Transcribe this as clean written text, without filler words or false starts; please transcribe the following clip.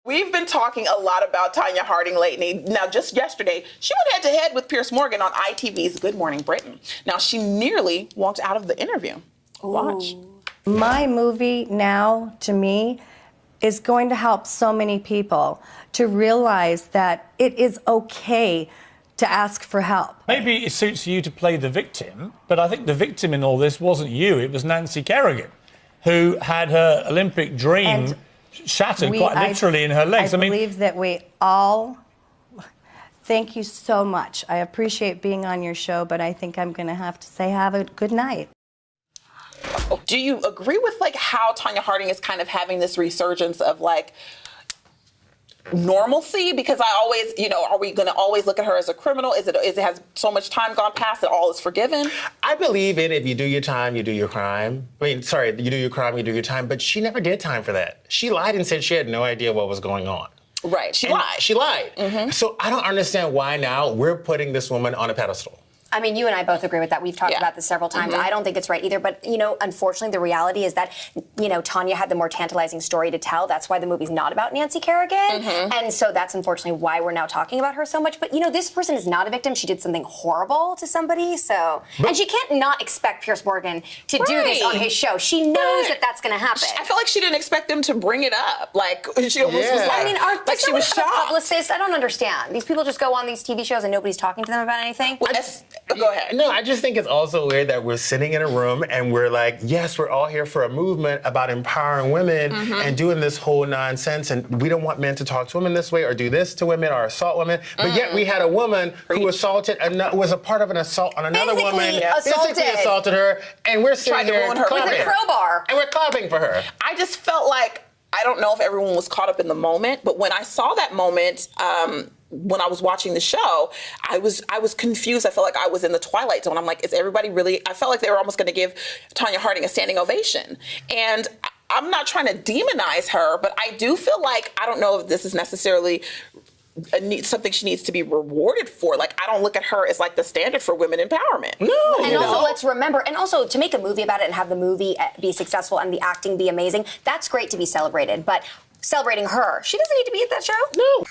We've been talking a lot about Tonya Harding lately. Now, just yesterday, she went head-to-head with Piers Morgan on ITV's Good Morning Britain. Now, she nearly walked out of the interview. Watch. My movie now, to me, is going to help so many people to realize that it is okay to ask for help. Maybe it suits you to play the victim, but I think the victim in all this wasn't you, it was Nancy Kerrigan, who had her Olympic dream shattered quite literally in her legs. I believe that we all... Thank you so much. I appreciate being on your show, but I think I'm going to have to say have a good night. Do you agree with how Tonya Harding is kind of having this resurgence of normalcy? Because I always, are we going to always look at her as a criminal? Is it has so much time gone past that all is forgiven? I believe in if you do your time, you do your crime. You do your crime, you do your time. But she never did time for that. She lied and said she had no idea what was going on. Right, she lied. She lied. Mm-hmm. So I don't understand why now we're putting this woman on a pedestal. I mean, you and I both agree with that. We've talked about this several times. I don't think it's right either. But, unfortunately, the reality is that, Tonya had the more tantalizing story to tell. That's why the movie's not about Nancy Kerrigan. And so that's unfortunately why we're now talking about her so much. But, this person is not a victim. She did something horrible to somebody. And she can't not expect Piers Morgan to do this on his show. She knows that that's going to happen. I feel like she didn't expect them to bring it up. She almost was she was shocked. Publicists, I don't understand. These people just go on these TV shows and nobody's talking to them about anything. Go ahead. No, I just think it's also weird that we're sitting in a room and we're like, yes, we're all here for a movement about empowering women and doing this whole nonsense, and we don't want men to talk to women this way or do this to women or assault women. But yet we had a woman who was a part of an assault on another woman, physically assaulted her, and we're sitting here clapping. With a crowbar. And we're clapping for her. I just felt like, I don't know if everyone was caught up in the moment, but when I saw that moment, when I was watching the show, I was confused. I felt like I was in the Twilight Zone. I'm like, is everybody really... I felt like they were almost going to give Tonya Harding a standing ovation. And I'm not trying to demonize her, but I do feel like, I don't know if this is necessarily something she needs to be rewarded for. I don't look at her as the standard for women empowerment. No. And also, let's remember, and also to make a movie about it and have the movie be successful and the acting be amazing, that's great to be celebrated. But celebrating her, she doesn't need to be at that show. No.